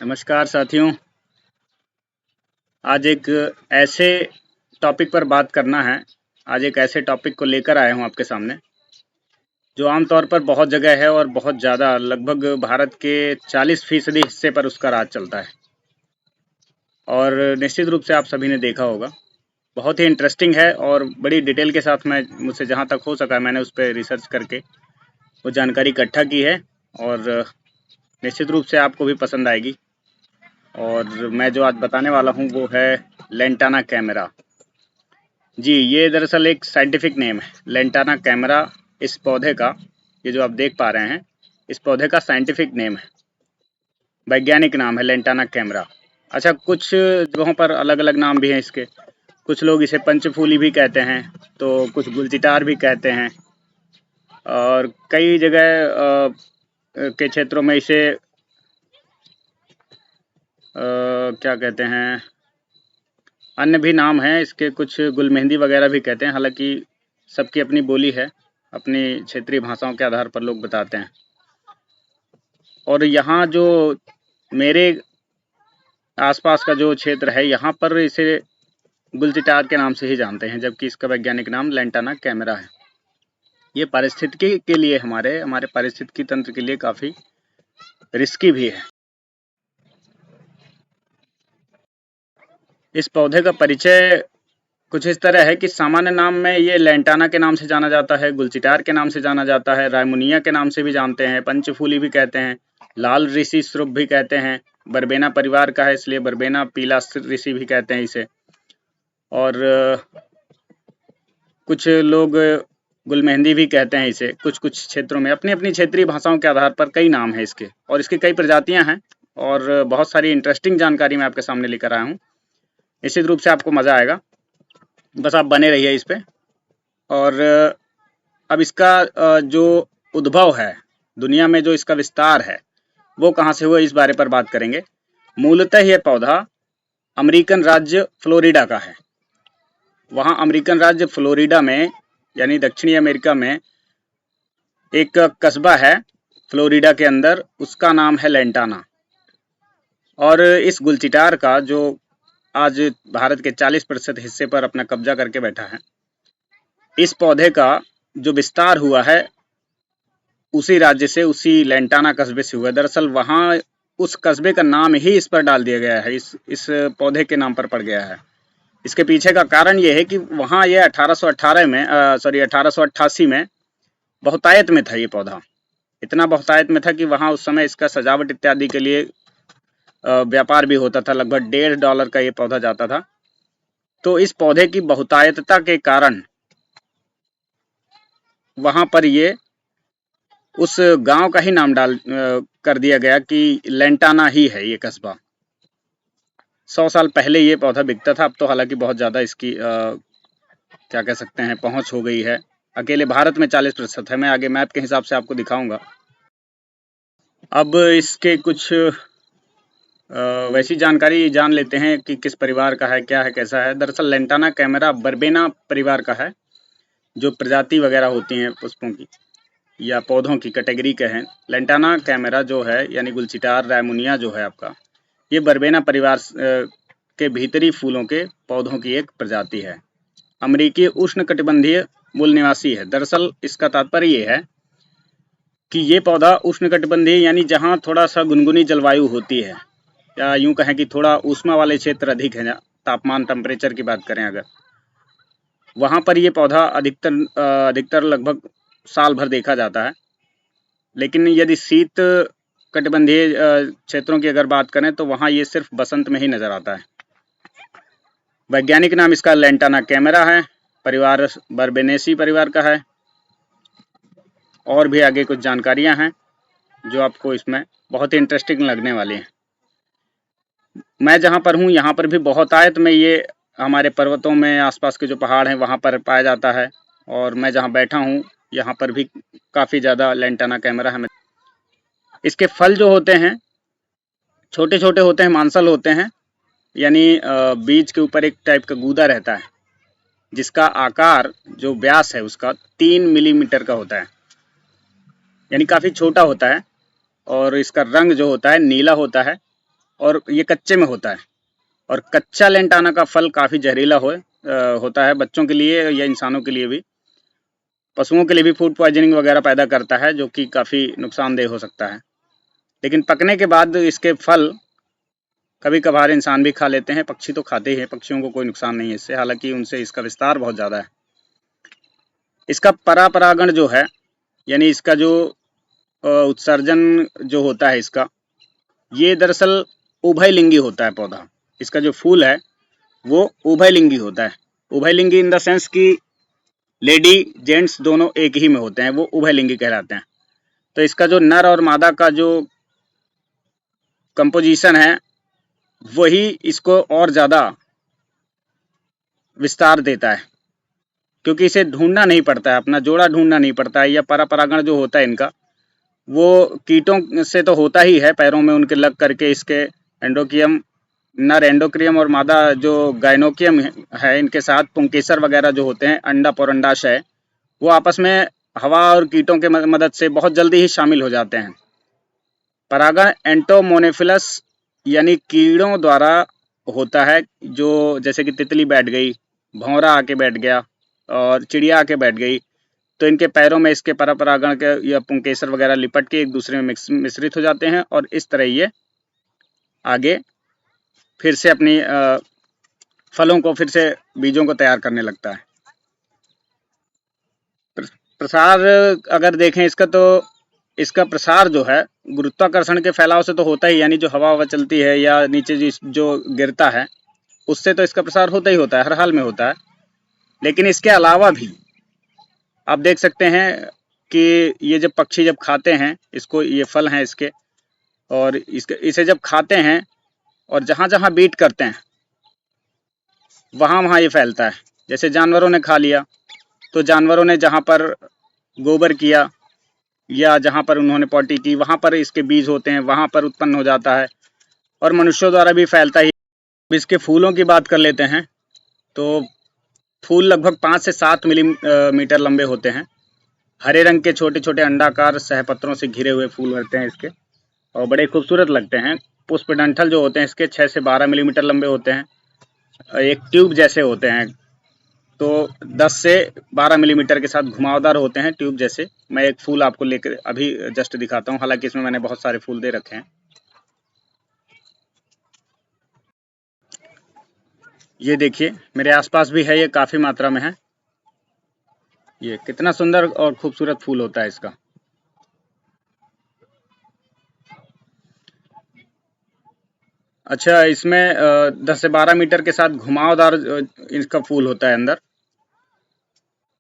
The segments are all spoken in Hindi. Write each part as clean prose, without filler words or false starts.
नमस्कार साथियों। आज एक ऐसे टॉपिक पर बात करना है। आज एक ऐसे टॉपिक को लेकर आया हूँ आपके सामने, जो आमतौर पर बहुत जगह है और बहुत ज़्यादा लगभग भारत के 40% हिस्से पर उसका राज चलता है। और निश्चित रूप से आप सभी ने देखा होगा। बहुत ही इंटरेस्टिंग है और बड़ी डिटेल के साथ मुझसे जहाँ तक हो सका मैंने उस पर रिसर्च करके वो जानकारी इकट्ठा की है और निश्चित रूप से आपको भी पसंद आएगी। और मैं जो आज बताने वाला हूँ वो है लेंटाना कैमेरा। जी, ये दरअसल एक साइंटिफिक नेम है, लेंटाना कैमेरा। इस पौधे का, ये जो आप देख पा रहे हैं, इस पौधे का साइंटिफिक नेम है, वैज्ञानिक नाम है लेंटाना कैमेरा। अच्छा, कुछ जगहों पर अलग-अलग नाम भी हैं इसके। कुछ लोग इसे पंचफूली भी कहते हैं, तो कुछ गुलचिटार भी कहते हैं और कई जगह के क्षेत्रों में इसे क्या कहते हैं, अन्य भी नाम हैं इसके, कुछ गुलमेहंदी वगैरह भी कहते हैं। हालांकि सबकी अपनी बोली है, अपनी क्षेत्रीय भाषाओं के आधार पर लोग बताते हैं। और यहाँ जो मेरे आसपास का जो क्षेत्र है, यहाँ पर इसे गुलचिटार के नाम से ही जानते हैं, जबकि इसका वैज्ञानिक नाम लेंटाना कैमेरा है। ये पारिस्थितिकी के लिए, हमारे पारिस्थितिकी तंत्र के लिए काफ़ी रिस्की भी है। इस पौधे का परिचय कुछ इस तरह है कि सामान्य नाम में ये लेंटाना के नाम से जाना जाता है, गुलचिटार के नाम से जाना जाता है, रायमुनिया के नाम से भी जानते हैं, पंचफूली भी कहते हैं, लाल ऋषि श्रुभ भी कहते हैं। बरबेना परिवार का है, इसलिए बरबेना पीला ऋषि भी कहते हैं इसे। और कुछ लोग गुलमेहंदी भी कहते हैं इसे। कुछ कुछ क्षेत्रों में अपनी अपनी क्षेत्रीय भाषाओं के आधार पर कई नाम हैं इसके, और इसकी कई प्रजातियां हैं और बहुत सारी इंटरेस्टिंग जानकारी मैं आपके सामने लेकर आया हूँ। निश्चित रूप से आपको मजा आएगा, बस आप बने रहिए इस पे। और अब इसका जो उद्भव है, दुनिया में जो इसका विस्तार है, वो कहाँ से हुआ, इस बारे पर बात करेंगे। मूलतः यह पौधा अमेरिकन राज्य फ्लोरिडा का है। वहाँ अमेरिकन राज्य फ्लोरिडा में, यानी दक्षिणी अमेरिका में, एक कस्बा है फ्लोरिडा के अंदर, उसका नाम है लेंटाना। और इस गुलचिटार का, जो आज भारत के 40% हिस्से पर अपना कब्जा करके बैठा है, इस पौधे का जो विस्तार हुआ है उसी राज्य से, उसी लेंटाना कस्बे से हुआ। दरअसल वहाँ उस कस्बे का नाम ही इस पर डाल दिया गया है, इस पौधे के नाम पर पड़ गया है। इसके पीछे का कारण ये है कि वहाँ ये 1888 में बहुतायत में था। ये पौधा इतना बहुतायत में था कि वहाँ उस समय इसका सजावट इत्यादि के लिए व्यापार भी होता था। लगभग $1.5 का ये पौधा जाता था। तो इस पौधे की बहुतायतता के कारण वहाँ पर ये उस गांव का ही नाम कर दिया गया कि लेंटाना ही है ये कस्बा। 100 साल पहले ये पौधा बिकता था। अब तो हालांकि बहुत ज़्यादा इसकी क्या कह सकते हैं, पहुंच हो गई है। अकेले भारत में 40% है। मैं आगे मैप के हिसाब से आपको दिखाऊंगा। अब इसके कुछ वैसी जानकारी जान लेते हैं कि किस परिवार का है, क्या है, कैसा है। दरअसल लेंटाना कैमेरा बरबेना परिवार का है। जो प्रजाति वगैरह होती हैं पुष्पों की या पौधों की कैटेगरी के हैं, लेंटाना कैमेरा जो है, यानी गुलचिटार रायमुनिया जो है आपका, ये बरबेना परिवार के भीतरी फूलों के पौधों की एक प्रजाति है। अमेरिकी उष्णकटिबंधीय मूल निवासी है। दरअसल इसका तात्पर्य ये है कि ये पौधा उष्णकटिबंधीय, यानी जहाँ थोड़ा सा गुनगुनी जलवायु होती है, या यूं कहें कि थोड़ा ऊष्मा वाले क्षेत्र अधिक है, तापमान टेम्परेचर की बात करें अगर, वहाँ पर ये पौधा अधिकतर लगभग साल भर देखा जाता है। लेकिन यदि शीत कटिबंधीय क्षेत्रों की अगर बात करें तो वहाँ ये सिर्फ बसंत में ही नजर आता है। वैज्ञानिक नाम इसका लेंटाना कैमेरा है। परिवार बरबेनेसी परिवार का है। और भी आगे कुछ जानकारियां हैं जो आपको इसमें बहुत ही इंटरेस्टिंग लगने वाली हैं। मैं जहाँ पर हूँ यहाँ पर भी बहुतायत में ये हमारे पर्वतों में आसपास के जो पहाड़ हैं वहाँ पर पाया जाता है। और मैं जहाँ बैठा हूँ यहाँ पर भी काफ़ी ज़्यादा लेंटाना कैमेरा है। इसके फल जो होते हैं छोटे छोटे होते हैं, मांसल होते हैं, यानी बीज के ऊपर एक टाइप का गूदा रहता है जिसका आकार, जो व्यास है उसका 3 मिलीमीटर का होता है, यानी काफ़ी छोटा होता है। और इसका रंग जो होता है नीला होता है। और ये कच्चे में होता है। और कच्चा लेंटाना का फल काफ़ी जहरीला होता है बच्चों के लिए या इंसानों के लिए भी। पशुओं के लिए भी फूड पॉइजनिंग वगैरह पैदा करता है, जो कि काफ़ी नुकसानदेह हो सकता है। लेकिन पकने के बाद इसके फल कभी कभार इंसान भी खा लेते हैं, पक्षी तो खाते ही हैं, पक्षियों को कोई नुकसान नहीं है इससे, हालांकि उनसे इसका विस्तार बहुत ज़्यादा है। इसका परागण जो है, यानी इसका जो उत्सर्जन जो होता है इसका, ये दरअसल उभयलिंगी होता है पौधा। इसका जो फूल है वो उभयलिंगी होता है। उभयलिंगी इन द सेंस कि लेडी जेंट्स दोनों एक ही में होते हैं, वो उभयलिंगी कहलाते हैं। तो इसका जो नर और मादा का जो कंपोजिशन है वही इसको और ज़्यादा विस्तार देता है, क्योंकि इसे ढूंढना नहीं पड़ता है, अपना जोड़ा ढूंढना नहीं पड़ता है। या परागण जो होता है इनका, वो कीटों से तो होता ही है, पैरों में उनके लग करके इसके एंडोकियम, नर एंडोक्रियम और मादा जो गाइनोकियम है, इनके साथ पुंकेसर वगैरह जो होते हैं, अंडा और अंडाशय, वो आपस में हवा और कीटों के मदद से बहुत जल्दी ही शामिल हो जाते हैं। परागण एंटोमोनेफिलस यानी कीड़ों द्वारा होता है, जो जैसे कि तितली बैठ गई, भौंरा आके बैठ गया और चिड़िया आके बैठ गई, तो इनके पैरों में इसके परागण के या पुंकेसर वगैरह लिपट के एक दूसरे में मिश्रित हो जाते हैं और इस तरह ये आगे फिर से अपनी फलों को, फिर से बीजों को तैयार करने लगता है। प्रसार अगर देखें इसका, तो इसका प्रसार जो है गुरुत्वाकर्षण के फैलाव से तो होता ही, यानी जो हवा चलती है या नीचे जो गिरता है उससे तो इसका प्रसार होता ही होता है, हर हाल में होता है। लेकिन इसके अलावा भी आप देख सकते हैं कि ये जब पक्षी जब खाते हैं इसको, ये फल हैं इसके, और इसे जब खाते हैं और जहाँ जहाँ बीट करते हैं वहाँ वहाँ ये फैलता है। जैसे जानवरों ने खा लिया, तो जानवरों ने जहाँ पर गोबर किया या जहाँ पर उन्होंने पॉटी की, वहाँ पर इसके बीज होते हैं, वहाँ पर उत्पन्न हो जाता है और मनुष्यों द्वारा भी फैलता ही। इसके फूलों की बात कर लेते हैं, तो फूल लगभग 5 से 7 मिलीमीटर लंबे होते हैं। हरे रंग के छोटे छोटे अंडाकार सहपत्रों से घिरे हुए फूल होते हैं इसके, और बड़े खूबसूरत लगते हैं। पुष्पडंठल जो होते हैं इसके 6 से 12 मिलीमीटर लंबे होते हैं, एक ट्यूब जैसे होते हैं, तो 10 से 12 मिलीमीटर के साथ घुमावदार होते हैं, ट्यूब जैसे। मैं एक फूल आपको लेकर अभी जस्ट दिखाता हूँ, हालांकि इसमें मैंने बहुत सारे फूल दे रखे हैं। ये देखिए मेरे आसपास भी है, ये काफ़ी मात्रा में है। ये कितना सुंदर और खूबसूरत फूल होता है इसका। अच्छा, इसमें 10 से 12 मीटर के साथ घुमावदार इसका फूल होता है अंदर,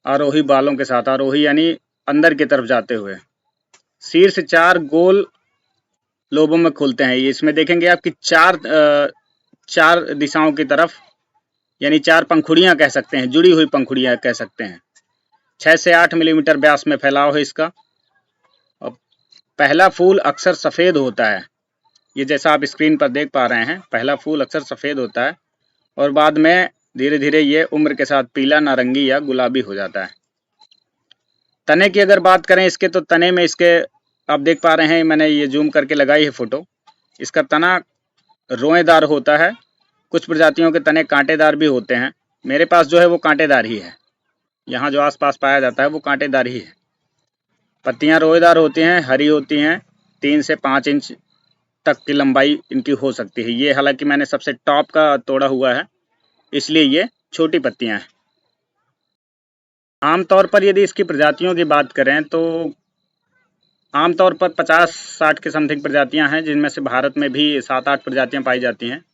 आरोही बालों के साथ। आरोही यानी अंदर की तरफ जाते हुए। शीर्ष 4 गोल लोबों में खुलते हैं। ये इसमें देखेंगे आपकी 4 दिशाओं की तरफ, यानी 4 पंखुड़ियां कह सकते हैं, जुड़ी हुई पंखुड़ियां कह सकते हैं। 6 से 8 मिलीमीटर व्यास में फैलाव है इसका। और पहला फूल अक्सर सफ़ेद होता है, ये जैसा आप स्क्रीन पर देख पा रहे हैं, पहला फूल अक्सर सफ़ेद होता है और बाद में धीरे धीरे ये उम्र के साथ पीला, नारंगी या गुलाबी हो जाता है। तने की अगर बात करें इसके, तो तने में इसके आप देख पा रहे हैं, मैंने ये जूम करके लगाई है फोटो। इसका तना रोएदार होता है। कुछ प्रजातियों के तने कांटेदार भी होते हैं। मेरे पास जो है वो कांटेदार ही है, यहाँ जो आसपास पाया जाता है वो कांटेदार ही है। पत्तियां रोएदार होती हैं, हरी होती हैं, 3 से 5 इंच तक की लंबाई इनकी हो सकती है। ये हालांकि मैंने सबसे टॉप का तोड़ा हुआ है, इसलिए ये छोटी पत्तियां हैं। आमतौर पर यदि इसकी प्रजातियों की बात करें, तो आमतौर पर 50-60 के समथिंग प्रजातियां हैं, जिनमें से भारत में भी 7-8 प्रजातियां पाई जाती हैं।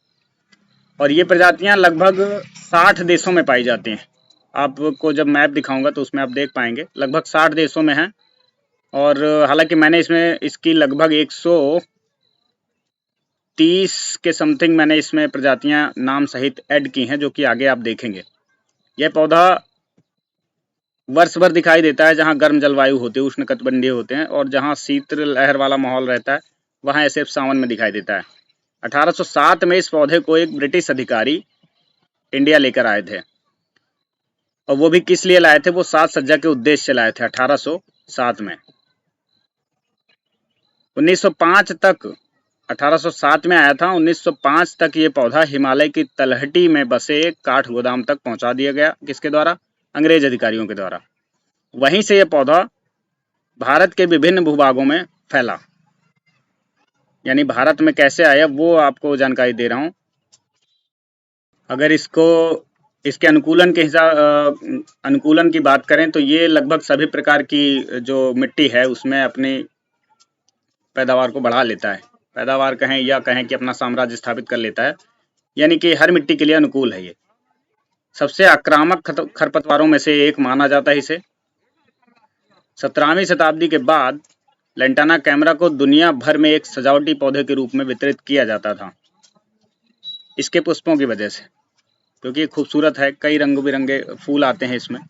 और ये प्रजातियां लगभग 60 देशों में पाई जाती हैं। आपको जब मैप दिखाऊंगा तो उसमें आप देख पाएंगे लगभग 60 देशों में है। और हालांकि मैंने इसमें इसकी लगभग 130 के समथिंग मैंने इसमें प्रजातियां नाम सहित ऐड की हैं, जो कि आगे आप देखेंगे। यह पौधा वर्ष भर दिखाई देता है, जहां गर्म जलवायु होती है, उष्णकटिबंधीय होते हैं, और जहां शीत लहर वाला माहौल रहता है वहां ऐसे सावन में दिखाई देता है। 1807 में इस पौधे को एक ब्रिटिश अधिकारी इंडिया लेकर आए थे, और वो भी किस लिए लाए थे, वो साज सज्जा के उद्देश्य से लाए थे 1807 में। 1905 तक 1807 में आया था। 1905 तक ये पौधा हिमालय की तलहटी में बसे एक काठ गोदाम तक पहुंचा दिया गया। किसके द्वारा? अंग्रेज अधिकारियों के द्वारा। वहीं से यह पौधा भारत के विभिन्न भूभागों में फैला। यानी भारत में कैसे आया वो आपको जानकारी दे रहा हूं। अगर इसके अनुकूलन की बात करें तो ये लगभग सभी प्रकार की जो मिट्टी है उसमें अपनी पैदावार को बढ़ा लेता है। पैदावार कहें या कहें कि अपना साम्राज्य स्थापित कर लेता है। यानी कि हर मिट्टी के लिए अनुकूल है ये। सबसे आक्रामक खरपतवारों में से एक माना जाता है इसे। 17वीं शताब्दी के बाद लेंटाना कैमरा को दुनिया भर में एक सजावटी पौधे के रूप में वितरित किया जाता था, इसके पुष्पों की वजह से, क्योंकि ये खूबसूरत है, कई रंग बिरंगे फूल आते हैं इसमें।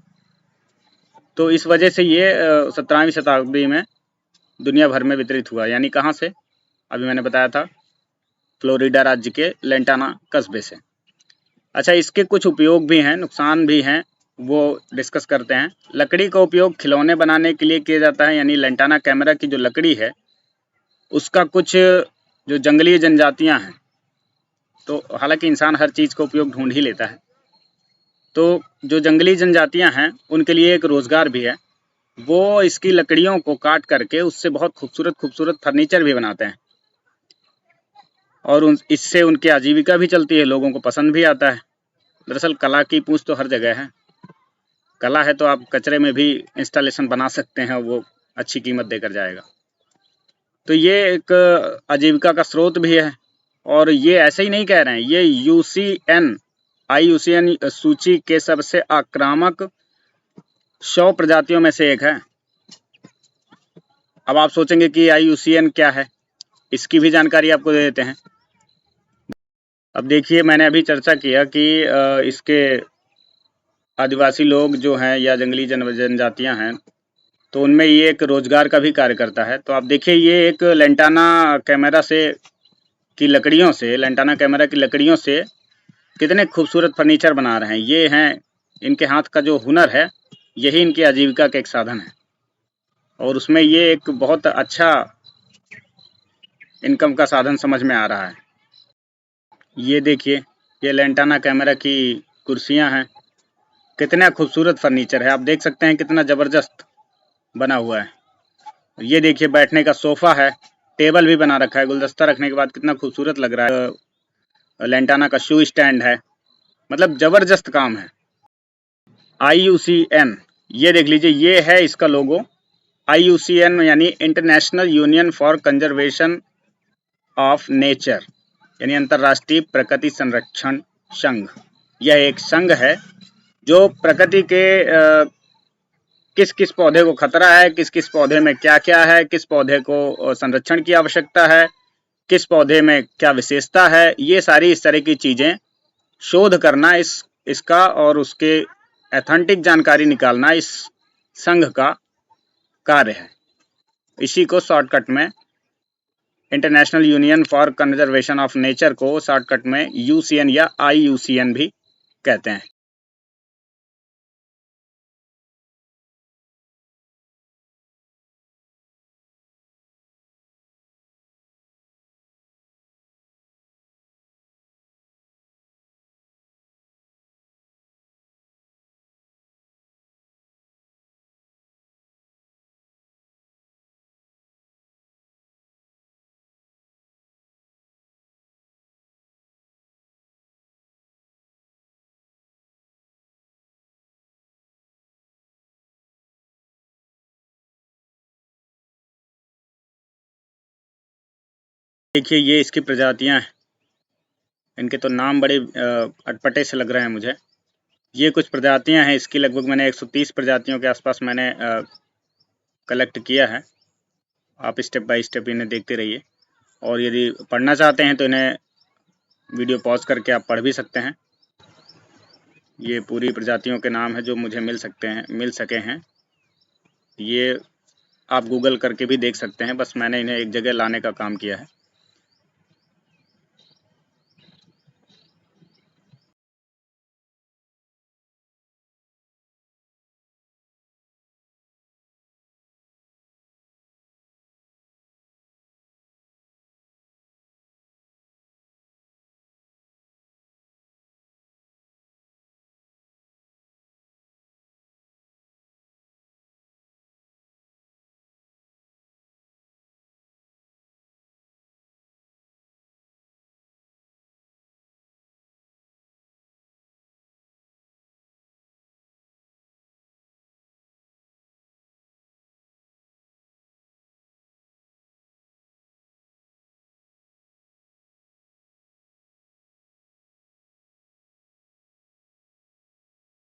तो इस वजह से ये 17वीं शताब्दी में दुनिया भर में वितरित हुआ। यानी कहाँ से? अभी मैंने बताया था, फ्लोरिडा राज्य के लेंटाना कस्बे से। अच्छा, इसके कुछ उपयोग भी हैं, नुकसान भी हैं, वो डिस्कस करते हैं। लकड़ी का उपयोग खिलौने बनाने के लिए किया जाता है। यानी लेंटाना कैमरा की जो लकड़ी है उसका कुछ जो जंगली जनजातियां हैं, तो हालांकि इंसान हर चीज़ का उपयोग ढूंढ ही लेता है, तो जो जंगली जनजातियां हैं उनके लिए एक रोज़गार भी है। वो इसकी लकड़ियों को काट करके उससे बहुत खूबसूरत खूबसूरत फर्नीचर भी बनाते हैं और इससे उनकी आजीविका भी चलती है, लोगों को पसंद भी आता है। दरअसल कला की पूंछ तो हर जगह है। कला है तो आप कचरे में भी इंस्टॉलेशन बना सकते हैं, वो अच्छी कीमत देकर जाएगा। तो ये एक आजीविका का स्रोत भी है। और ये ऐसे ही नहीं कह रहे हैं, ये IUCN सूची के सबसे आक्रामक 100 प्रजातियों में से एक है। अब आप सोचेंगे कि IUCN क्या है, इसकी भी जानकारी आपको दे देते हैं। अब देखिए, मैंने अभी चर्चा किया कि इसके आदिवासी लोग जो हैं या जंगली जनजातियां हैं, तो उनमें ये एक रोजगार का भी कार्य करता है। तो आप देखिए, ये एक लेंटाना कैमरा की लकड़ियों से कितने खूबसूरत फर्नीचर बना रहे हैं। ये हैं इनके हाथ का जो हुनर है, यही इनकी आजीविका का एक साधन है और उसमें ये एक बहुत अच्छा इनकम का साधन समझ में आ रहा है। ये देखिए, ये लेंटाना कैमरा की कुर्सियां हैं, कितना खूबसूरत फर्नीचर है। आप देख सकते हैं कितना ज़बरदस्त बना हुआ है। ये देखिए, बैठने का सोफ़ा है, टेबल भी बना रखा है, गुलदस्ता रखने के बाद कितना खूबसूरत लग रहा है। लेंटाना का शू स्टैंड है, मतलब ज़बरदस्त काम है। IUCN, ये देख लीजिए, ये है इसका लोगो। IUCN यानी international union for conservation of nature, यानी अंतर्राष्ट्रीय प्रकृति संरक्षण संघ। यह एक संघ है जो प्रकृति के किस किस पौधे को खतरा है, किस किस पौधे में क्या क्या है, किस पौधे को संरक्षण की आवश्यकता है, किस पौधे में क्या विशेषता है, ये सारी इस तरह की चीज़ें शोध करना इसका और उसके ऑथेंटिक जानकारी निकालना इस संघ का कार्य है। इसी को शॉर्टकट में international union for conservation of nature को शॉर्टकट में UCN या IUCN भी कहते हैं। देखिए, ये इसकी प्रजातियां हैं, इनके तो नाम बड़े अटपटे से लग रहे हैं मुझे। ये कुछ प्रजातियां हैं इसकी, लगभग मैंने 130 प्रजातियों के आसपास मैंने कलेक्ट किया है। आप स्टेप बाय स्टेप इन्हें देखते रहिए और यदि पढ़ना चाहते हैं तो इन्हें वीडियो पॉज करके आप पढ़ भी सकते हैं। ये पूरी प्रजातियों के नाम हैं जो मुझे मिल सके हैं। ये आप गूगल करके भी देख सकते हैं, बस मैंने इन्हें एक जगह लाने का काम किया है।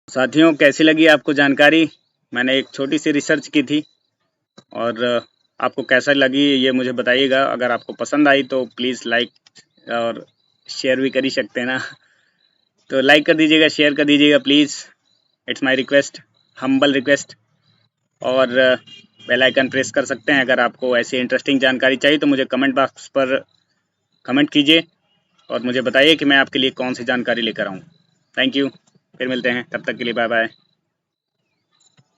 साथियों, कैसी लगी आपको जानकारी? मैंने एक छोटी सी रिसर्च की थी और आपको कैसा लगी ये मुझे बताइएगा। अगर आपको पसंद आई तो प्लीज़ लाइक और शेयर भी कर ही सकते हैं ना। तो लाइक कर दीजिएगा, शेयर कर दीजिएगा please, it's my request, humble request. और बेल आइकन प्रेस कर सकते हैं। अगर आपको ऐसी इंटरेस्टिंग जानकारी चाहिए तो मुझे कमेंट बॉक्स पर कमेंट कीजिए और मुझे बताइए कि मैं आपके लिए कौन सी जानकारी लेकर आऊँ। थैंक यू, फिर मिलते हैं, तब तक के लिए बाय बाय।